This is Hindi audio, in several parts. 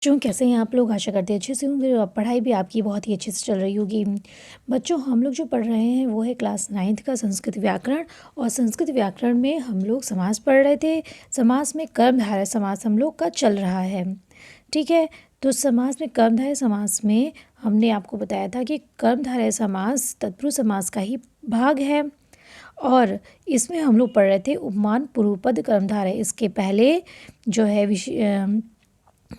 बच्चों कैसे हैं आप लोग। आशा करते हैं अच्छे से होंगे और पढ़ाई भी आपकी बहुत ही अच्छे से चल रही होगी। बच्चों हम लोग जो पढ़ रहे हैं वो है क्लास 9th का संस्कृत व्याकरण। और संस्कृत व्याकरण में हम लोग समास पढ़ रहे थे। समास में कर्मधारय समास हम लोग का चल रहा है। ठीक है, तो समास में कर्मधारय समास में हमने आपको बताया था कि कर्मधारय समास तत्पुरुष समास का ही भाग है। और इसमें हम लोग पढ़ रहे थे उपमान पूर्वपद कर्मधारय। इसके पहले जो है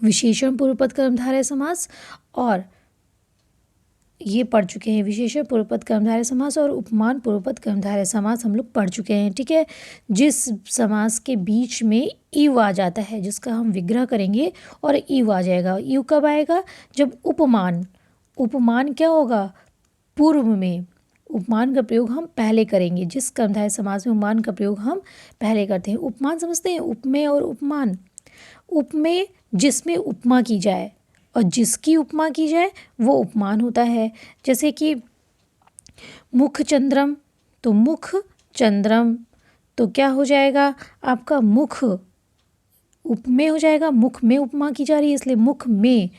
विशेषण पूर्वपद कर्मधारय समास, और ये पढ़ चुके हैं विशेषण पूर्वपद कर्मधारय समास और उपमान पूर्वपद कर्मधारय समास हम लोग पढ़ चुके हैं। ठीक है, जिस समास के बीच में ईव आ जाता है जिसका हम विग्रह करेंगे और ईव आ जाएगा। ईव कब आएगा? जब उपमान उपमान क्या होगा? पूर्व में उपमान का प्रयोग हम पहले करेंगे। जिस कर्मधारय समास में उपमान का प्रयोग हम पहले करते हैं। उपमान समझते हैं, उपमेय और उपमान। उपमेय जिसमें उपमा की जाए और जिसकी उपमा की जाए वो उपमान होता है। जैसे कि मुख चंद्रम, तो मुख चंद्रम तो क्या हो जाएगा आपका? मुख उपमेय हो जाएगा। मुख में उपमा की जा रही है इसलिए मुख में।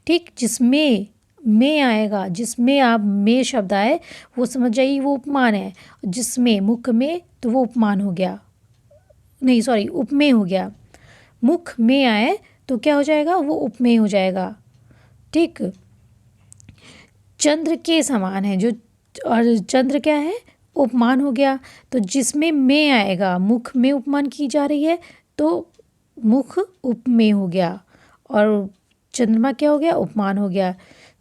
ठीक, जिसमें में आएगा, जिसमें आप में शब्द आए वो समझ जाइए वो उपमान है। जिसमें मुख में तो वो उपमान हो गया, नहीं सॉरी उपमेय हो गया। मुख में आए तो क्या हो जाएगा? वो उपमेय हो जाएगा। ठीक, चंद्र के समान है जो, और चंद्र क्या है? उपमान हो गया। तो जिसमें में आएगा, मुख में उपमान की जा रही है तो मुख उपमेय हो गया और चंद्रमा क्या हो गया? उपमान हो गया।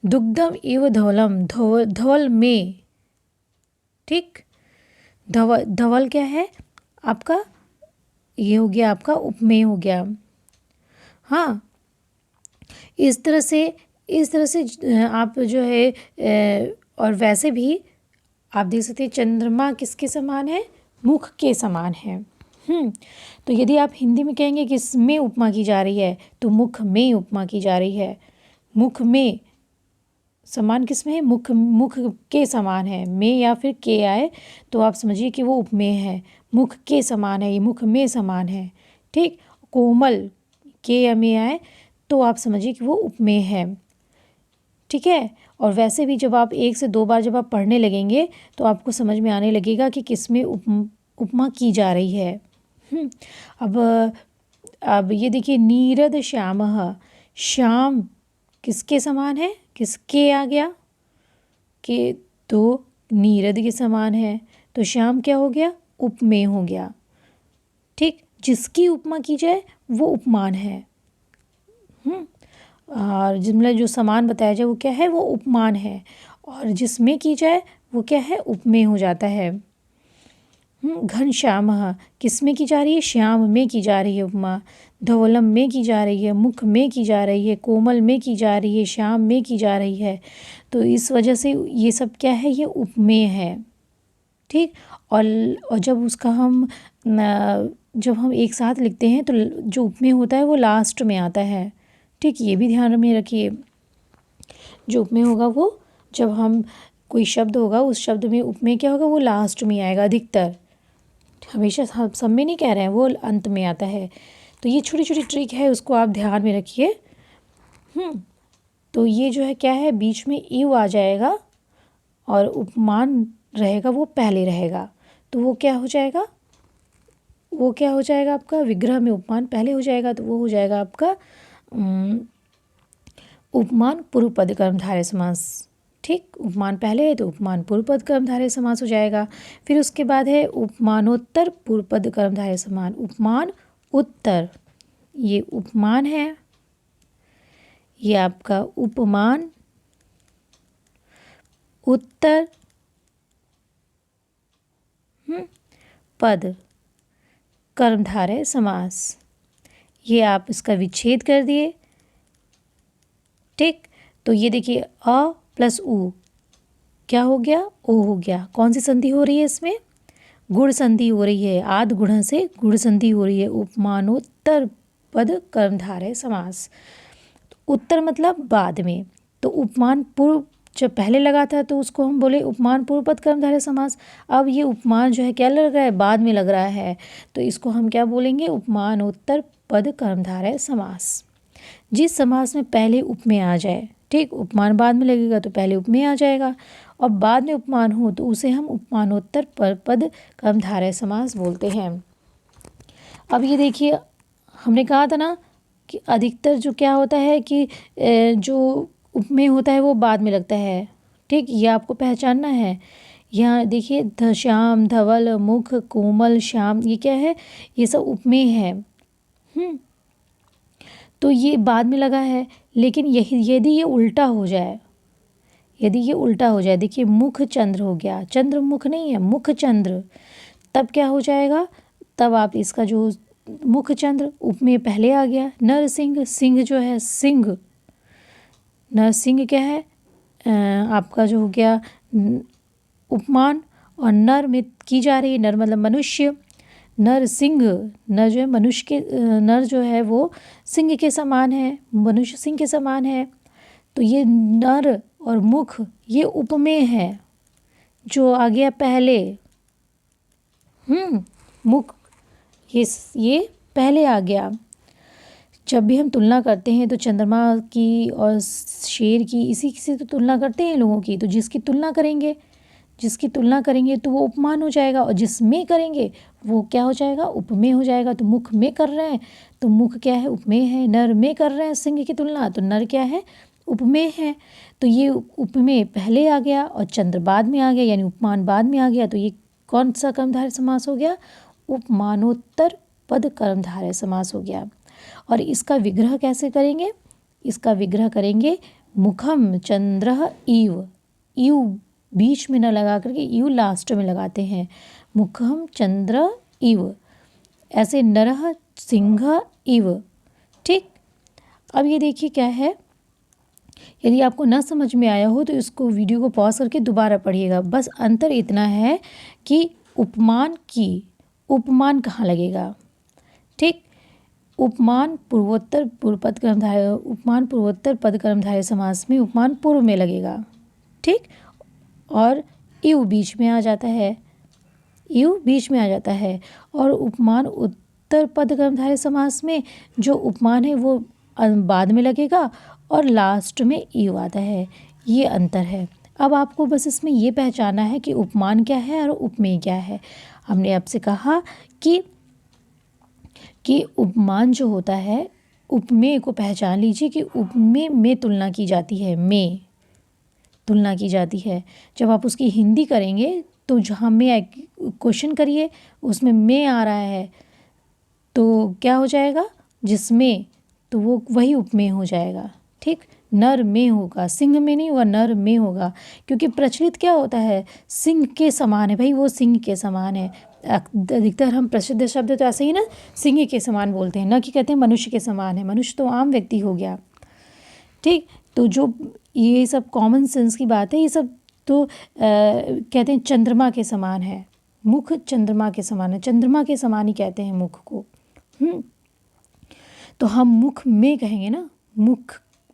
दुग्धम एव धवलम, धवल में। ठीक, धवल क्या है आपका? ये हो गया आपका उपमेय हो गया। हाँ, इस तरह से आप जो है और वैसे भी आप देख सकते हैं चंद्रमा किसके समान है? मुख के समान है। तो यदि आप हिंदी में कहेंगे कि इसमें उपमा की जा रही है तो मुख में उपमा की जा रही है। मुख में समान किस में है? मुख के समान है। में या फिर के आए तो आप समझिए कि वो उपमेय है। मुख के समान है, ये मुख में समान है। ठीक, कोमल के या में आए तो आप समझिए कि वो उपमेय है। ठीक है, और वैसे भी जब आप 1 से 2 बार जब आप पढ़ने लगेंगे तो आपको समझ में आने लगेगा कि किसमें उपमा की जा रही है। अब ये देखिए नीरद श्यामः, श्याम किसके समान है? किसके आ गया? के तो नीरद के समान है तो श्याम क्या हो गया? उपमेय हो गया। ठीक, जिसकी उपमा की जाए वो उपमान है। और जिसमें जो समान बताया जाए वो क्या है? वो उपमान है। और जिसमें की जाए वो क्या है? उपमेय हो जाता है। घनश्यामः किस में की जा रही है? श्याम में की जा रही है उपमा। धवलम में की जा रही है, मुख में की जा रही है, कोमल में की जा रही है, श्याम में की जा रही है। तो इस वजह से ये सब क्या है? ये उपमेय है। ठीक, और जब हम एक साथ लिखते हैं तो जो उपमेय होता है वो लास्ट में आता है। ठीक, ये भी ध्यान में रखिए। जो उपमेय होगा वो जब हम कोई शब्द होगा उस शब्द में उपमेय क्या होगा? वो लास्ट में आएगा अधिकतर। हमेशा सब में नहीं कह रहे हैं, वो अंत में आता है। तो ये छोटी छोटी ट्रिक है, उसको आप ध्यान में रखिए। तो ये जो है क्या है? बीच में ईव आ जाएगा और उपमान रहेगा वो पहले रहेगा। तो वो क्या हो जाएगा? वो क्या हो जाएगा आपका? विग्रह में उपमान पहले हो जाएगा तो वो हो जाएगा आपका उपमान पूर्वपद कर्मधारय समास। ठीक, उपमान पहले है तो उपमान पूर्वपद कर्मधारय समास हो जाएगा। फिर उसके बाद है उपमानोत्तर पूर्वपद कर्मधारय समास। उपमान उत्तर, ये उपमान है, ये आपका उपमान। उत्तर पद कर्मधारय समास, ये आप इसका विच्छेद कर दिए। ठीक, तो ये देखिए अ प्लस उ क्या हो गया? ओ हो गया। कौन सी संधि हो रही है इसमें? गुण संधि हो रही है। आद गुण से गुण संधि हो रही है। उपमानोत्तर पद कर्मधारय समास। तो उत्तर मतलब बाद में, तो उपमान पूर्व जब पहले लगा था तो उसको हम बोले उपमान पूर्व पद कर्मधारय समास। अब ये उपमान जो है क्या लग रहा है? बाद में लग रहा है, तो इसको हम क्या बोलेंगे? उपमानोत्तर पद कर्मधारय समास। जिस समास में पहले उपमेय आ जाए, ठीक, उपमान बाद में लगेगा तो पहले उपमेय आ जाएगा, और बाद में उपमान हो तो उसे हम उपमानोत्तर परपद कर्मधारय समास बोलते हैं। अब ये देखिए, हमने कहा था ना कि अधिकतर जो क्या होता है कि जो उपमेय होता है वो बाद में लगता है, ठीक, ये आपको पहचानना है। यहाँ देखिए, श्याम, धवल, मुख, कोमल, श्याम, ये क्या है, ये सब उपमेय है। तो ये बाद में लगा है, लेकिन यही यदि ये उल्टा हो जाए, यदि ये उल्टा हो जाए, देखिए मुख चंद्र हो गया, चंद्र मुख नहीं है, मुख चंद्र, तब क्या हो जाएगा, तब आप इसका जो मुख चंद्र उपमेय पहले आ गया। नरसिंह, सिंह जो है सिंह, नरसिंह क्या है आपका जो हो गया उपमान, और नर में की जा रही है, नर मतलब मनुष्य, नर सिंह, नर जो है मनुष्य के, नर जो है वो सिंह के समान है, मनुष्य सिंह के समान है। तो ये नर और मुख ये उपमेय है जो आ गया पहले। मुख ये पहले आ गया। जब भी हम तुलना करते हैं तो चंद्रमा की और शेर की इसी से तो तुलना करते हैं लोगों की, तो जिसकी तुलना करेंगे तो वो उपमान हो जाएगा, और जिसमें करेंगे वो क्या हो जाएगा, उपमेय हो जाएगा। तो मुख में कर रहे हैं तो मुख क्या है, उपमेय है। नर में कर रहे हैं सिंह की तुलना, तो नर क्या है, उपमेय है। तो ये उपमेय पहले आ गया और चंद्र बाद में आ गया, यानी उपमान बाद में आ गया। तो ये कौन सा कर्मधारय समास हो गया, उपमानोत्तर पद कर्मधारय समास हो गया। और इसका विग्रह कैसे करेंगे, इसका विग्रह करेंगे मुखम चंद्र इव, इव बीच में न लगा करके इव लास्ट में लगाते हैं, मुखम चंद्र इव, ऐसे नरह सिंह इव, ठीक। अब ये देखिए क्या है, यदि आपको न समझ में आया हो तो इसको वीडियो को पॉज करके दोबारा पढ़िएगा। बस अंतर इतना है कि उपमान कहाँ लगेगा, ठीक। उपमान पूर्वोत्तर पद कर्मधारय समास में उपमान पूर्व में लगेगा, ठीक, और इव बीच में आ जाता है, और उपमान उत्तर पद कर्मधारय समास में जो उपमान है वो बाद में लगेगा और लास्ट में इव आता है। ये अंतर है। अब आपको बस इसमें ये पहचाना है कि उपमान क्या है और उपमेय क्या है। हमने आपसे कहा कि उपमान जो होता है, उपमेय को पहचान लीजिए कि उपमेय में तुलना की जाती है, जब आप उसकी हिंदी करेंगे तो जहाँ में क्वेश्चन करिए उसमें में आ रहा है तो क्या हो जाएगा, जिसमें, तो वो वही उपमेय हो जाएगा, ठीक। नर में होगा, सिंह में नहीं होगा, नर में होगा, क्योंकि प्रचलित क्या होता है, सिंह के समान है, भाई वो सिंह के समान है। अधिकतर हम प्रसिद्ध शब्द तो ऐसे ही ना सिंह के समान बोलते हैं, ना कि कहते हैं मनुष्य के समान है, मनुष्य तो आम व्यक्ति हो गया, ठीक। तो जो ये सब कॉमन सेंस की बात है, ये सब तो कहते हैं चंद्रमा के समान है, मुख चंद्रमा के समान है, चंद्रमा के समान ही कहते हैं मुख को। तो हम मुख में कहेंगे ना,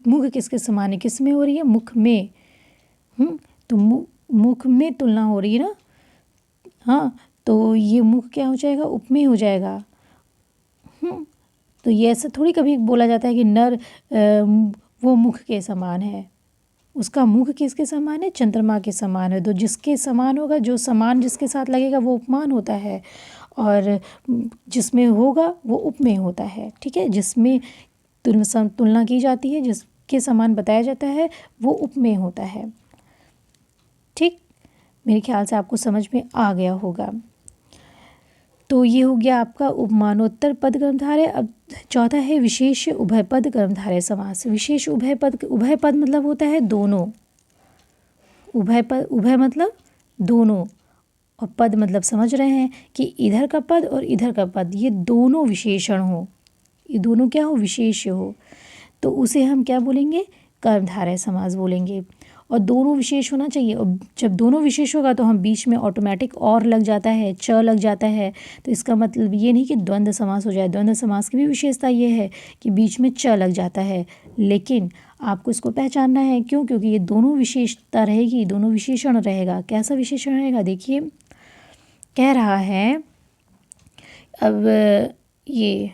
मुख किसके समान है, किस में हो रही है, मुख में। तो मुख में तुलना हो रही है ना, हाँ, तो ये मुख क्या हो जाएगा, उपमेय हो जाएगा। तो ये ऐसा थोड़ी कभी बोला जाता है कि नर वो मुख के समान है, उसका मुख किसके समान है, चंद्रमा के समान है। तो जिसके समान होगा, जो समान जिसके साथ लगेगा वो उपमान होता है, और जिसमें होगा वो उपमेय होता है, ठीक है। जिसमें तुलना की जाती है, जिसके समान बताया जाता है वो उपमेय होता है, ठीक। मेरे ख्याल से आपको समझ में आ गया होगा। तो ये हो गया आपका उपमानोत्तर पद कर्मधारय। अब चौथा है विशेष उभय पद कर्मधारय समास। विशेष उभय पद मतलब होता है दोनों, उभय मतलब दोनों, और पद मतलब समझ रहे हैं कि इधर का पद और इधर का पद, ये दोनों विशेषण हो, ये दोनों क्या हो, विशेष्य हो, तो उसे हम क्या बोलेंगे, कर्मधारय समास बोलेंगे। और दोनों विशेष होना चाहिए, और जब दोनों विशेष होगा तो हम बीच में ऑटोमेटिक और लग जाता है, च लग जाता है। तो इसका मतलब ये नहीं कि द्वंद्व समास हो जाए, द्वंद्व समास की भी विशेषता ये है कि बीच में च लग जाता है, लेकिन आपको इसको पहचानना है। क्यों, क्योंकि ये दोनों विशेषता रहेगी, दोनों विशेषण रहेगा। कैसा विशेषण रहेगा, देखिए कह रहा है, अब ये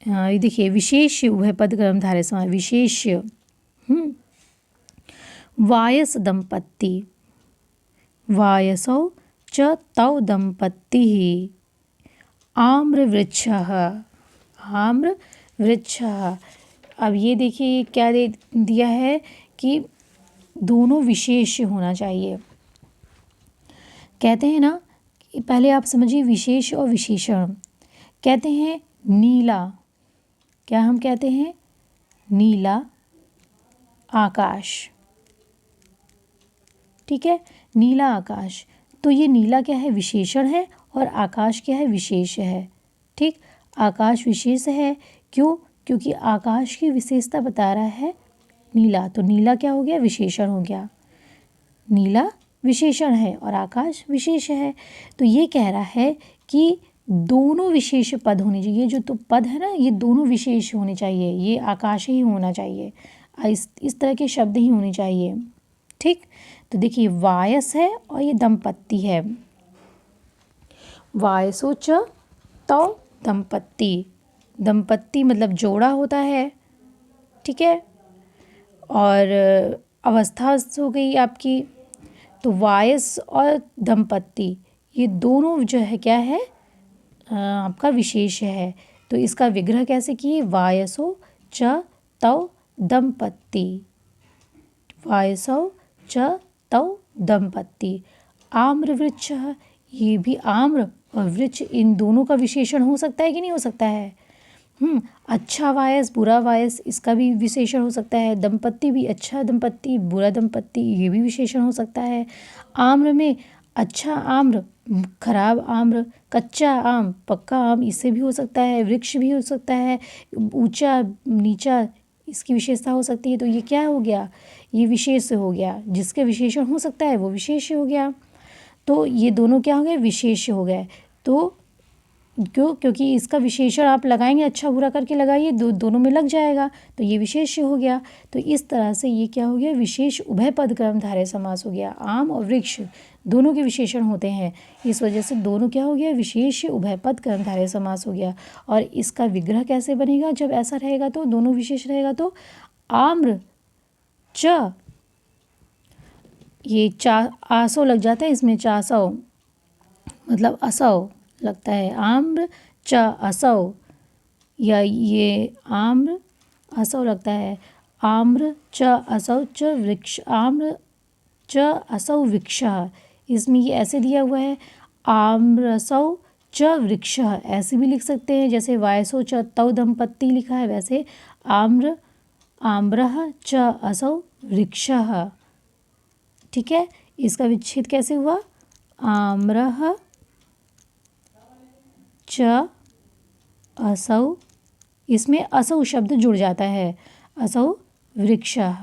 ये देखिए विशेष्य उभय पद कर्मधारय समास, विशेष्य। वायस दंपत्ति, वायसौ च तौ दंपत्तिः, आम्रवृक्षः, आम्रवृक्षः। अब ये देखिए क्या दे दिया है कि दोनों विशेष होना चाहिए। कहते हैं ना, पहले आप समझिए विशेष और विशेषण। कहते हैं नीला, क्या हम कहते हैं? नीला आकाश, ठीक है, नीला आकाश। तो ये नीला क्या है? विशेषण है, और आकाश क्या है? विशेष है। ठीक, आकाश विशेष है। क्यों? क्योंकि आकाश की विशेषता बता रहा है नीला, तो नीला क्या हो गया? विशेषण हो गया। नीला विशेषण है और आकाश विशेष है। तो ये कह रहा है कि दोनों विशेष पद होने चाहिए। ये जो तो पद है ना, ये दोनों विशेष होने चाहिए। ये आकाश ही होना चाहिए, इस तरह के शब्द ही होने चाहिए। ठीक, तो देखिए वायस है और ये दंपत्ति है। वायसो च तौ दंपत्ति, दंपत्ति मतलब जोड़ा होता है। ठीक है, और अवस्था हो गई आपकी। तो वायस और दंपत्ति ये दोनों जो है क्या है? आपका विशेष है। तो इसका विग्रह कैसे किए? वायसो च तौ दंपत्ति, वायसौ च तौ दंपत्ति, आम्रवृक्ष। ये भी आम्र और वृक्ष, इन दोनों का विशेषण हो सकता है कि नहीं हो सकता है? अच्छा वायस, बुरा वायस, इसका भी विशेषण हो सकता है। दंपत्ति भी, अच्छा दंपत्ति, बुरा दंपत्ति, ये भी विशेषण हो सकता है। आम्र में अच्छा आम्र, खराब आम्र, कच्चा आम, पक्का आम, इससे भी हो सकता है। वृक्ष भी हो सकता है, ऊंचा नीचा, इसकी विशेषता हो सकती है। तो ये क्या हो गया? ये विशेष हो गया। जिसके विशेषण हो सकता है वो विशेष हो गया। तो ये दोनों क्या हो गए? विशेष हो गए। तो क्योंकि इसका विशेषण आप लगाएंगे, अच्छा बुरा करके लगाइए, दोनों में लग जाएगा, तो ये विशेष हो गया। तो इस तरह से ये क्या हो गया? विशेष उभय पद कर्मधारय समास हो गया। आम और वृक्ष दोनों के विशेषण होते हैं, इस वजह से दोनों क्या हो गया? विशेष उभय पद कर्मधारय समास हो गया। और इसका विग्रह कैसे बनेगा? जब ऐसा रहेगा तो दोनों विशेष रहेगा तो आम्र च, ये आसो लग जाता है इसमें, चासौ मतलब असौ लगता है। आम्र च असौ, या ये आम्र असौ लगता है। आम्र च असौ च वृक्ष, आम्र च असौ वृक्ष, इसमें ये ऐसे दिया हुआ है आम्रसौ च वृक्ष, ऐसे भी लिख सकते हैं। जैसे वायसो च तौ दंपत्ति लिखा है, वैसे आम्र आम्रः च असौ वृक्ष। ठीक है, इसका विच्छेद कैसे हुआ? आम्रः च असौ, इसमें असौ शब्द जुड़ जाता है, असौ वृक्षः।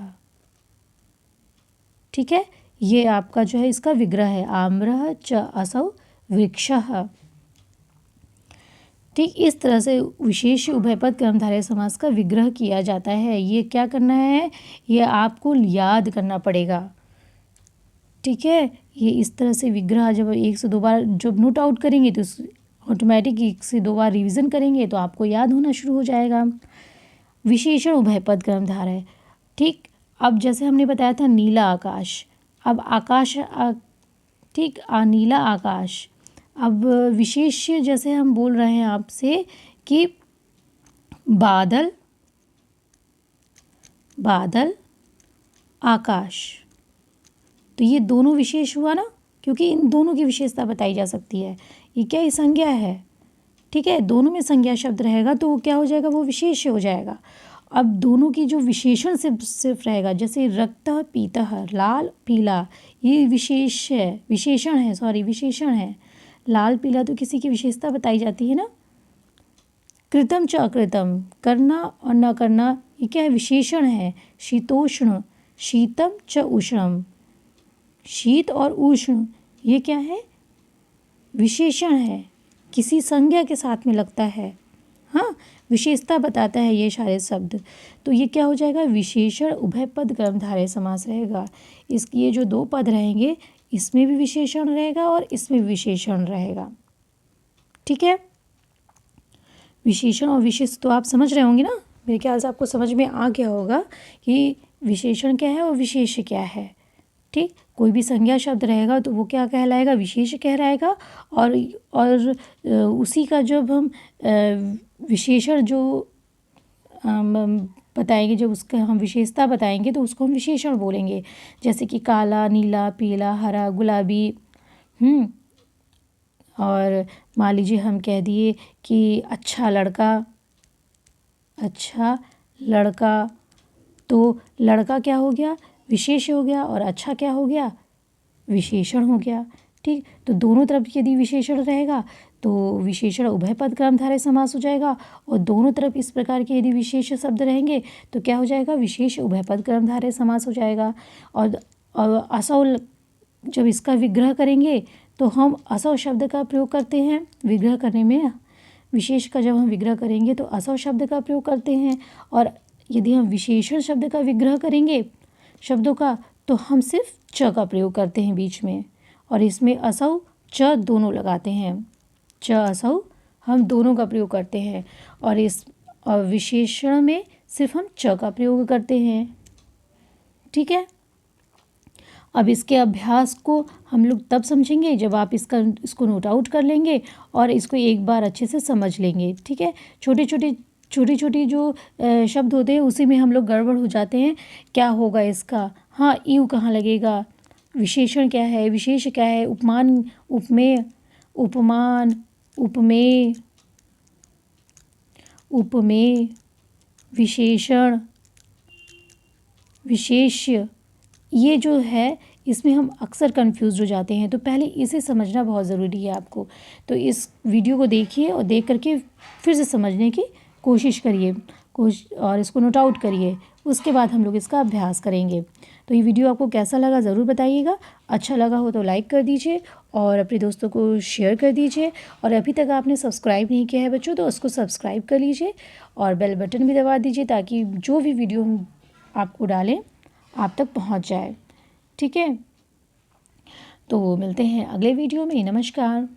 ठीक है, ये आपका जो है इसका विग्रह है, आम्रः च असौ वृक्षः। ठीक, इस तरह से विशेष उभयपद कर्मधारय समास का विग्रह किया जाता है। ये क्या करना है? ये आपको याद करना पड़ेगा। ठीक है, ये इस तरह से विग्रह जब 1 से 2 बार जब नोट आउट करेंगे तो ऑटोमेटिक 1 से 2 बार रिवीजन करेंगे तो आपको याद होना शुरू हो जाएगा। विशेषण उभयपद कर्मधारय। ठीक, अब जैसे हमने बताया था नीला आकाश, अब आकाश ठीक, नीला आकाश। अब विशेष जैसे हम बोल रहे हैं आपसे कि बादल, बादल आकाश, तो ये दोनों विशेष हुआ ना, क्योंकि इन दोनों की विशेषता बताई जा सकती है। ये क्या? ये संज्ञा है। ठीक है, दोनों में संज्ञा शब्द रहेगा तो वो क्या हो जाएगा? वो विशेष हो जाएगा। अब दोनों की जो विशेषण सिर्फ रहेगा, जैसे रक्तः पीतः, लाल पीला, ये विशेष है, विशेषण है, सॉरी विशेषण है। लाल पीला तो किसी की विशेषता बताई जाती है ना। कृतम च अकृतम, करना और न करना, ये क्या है? विशेषण है। शीतोष्ण, शीतम च उष्णम, शीत और उष्ण ये क्या है? विशेषण है, किसी संज्ञा के साथ में लगता है। हाँ, विशेषता बताता है ये सारे शब्द। तो ये क्या हो जाएगा? विशेषण उभयपद कर्मधारय समास रहेगा। इसकी ये जो 2 पद रहेंगे, इसमें भी विशेषण रहेगा और इसमें भी विशेषण रहेगा। ठीक है, विशेषण और विशेष तो आप समझ रहे होंगे ना, मेरे ख्याल से आपको समझ में आ गया होगा कि विशेषण क्या है और विशेष क्या है। ठीक, कोई भी संज्ञा शब्द रहेगा तो वो क्या कहलाएगा, विशेष कहलाएगा। और उसी का जब हम विशेषण जो बताएंगे, जब उसका हम विशेषता बताएंगे तो उसको हम विशेषण बोलेंगे। जैसे कि काला, नीला, पीला, हरा, गुलाबी। और मान लीजिए हम कह दिए कि अच्छा लड़का, अच्छा लड़का, तो लड़का क्या हो गया, विशेष हो गया, और अच्छा क्या हो गया, विशेषण हो गया। ठीक, तो दोनों तरफ यदि विशेषण रहेगा तो विशेषण उभय पद कर्मधारय समास हो जाएगा, और दोनों तरफ इस प्रकार के यदि विशेष शब्द रहेंगे तो क्या हो जाएगा, विशेष उभय पद कर्मधारय समास हो जाएगा। और असौ जब इसका विग्रह करेंगे तो हम असौ शब्द का प्रयोग करते हैं विग्रह करने में। विशेष का जब हम विग्रह करेंगे तो असौ शब्द का प्रयोग करते हैं, और यदि हम विशेषण शब्द का विग्रह करेंगे शब्दों का तो हम सिर्फ च का प्रयोग करते हैं बीच में, और इसमें असौ च दोनों लगाते हैं। च असौ हम दोनों का प्रयोग करते हैं, और इस विशेषण में सिर्फ हम च का प्रयोग करते हैं। ठीक है, अब इसके अभ्यास को हम लोग तब समझेंगे जब आप इसको नोट आउट कर लेंगे और इसको एक बार अच्छे से समझ लेंगे। ठीक है, छोटे छोटे जो शब्द होते हैं उसी में हम लोग गड़बड़ हो जाते हैं। क्या होगा इसका, हाँ यू कहाँ लगेगा, विशेषण क्या है, विशेष क्या है, उपमान, उपमेय, उपमान, उपमेय, उपमेय, विशेषण, विशेष्य, ये जो है इसमें हम अक्सर कंफ्यूज हो जाते हैं। तो पहले इसे समझना बहुत ज़रूरी है आपको। तो इस वीडियो को देखिए और देख करके फिर से समझने की कोशिश करिए, और इसको नोट आउट करिए। उसके बाद हम लोग इसका अभ्यास करेंगे। तो ये वीडियो आपको कैसा लगा ज़रूर बताइएगा। अच्छा लगा हो तो लाइक कर दीजिए और अपने दोस्तों को शेयर कर दीजिए। और अभी तक आपने सब्सक्राइब नहीं किया है बच्चों तो उसको सब्सक्राइब कर लीजिए और बेल बटन भी दबा दीजिए ताकि जो भी वीडियो हम आपको डालें आप तक पहुंच जाए। ठीक है, तो मिलते हैं अगले वीडियो में। नमस्कार।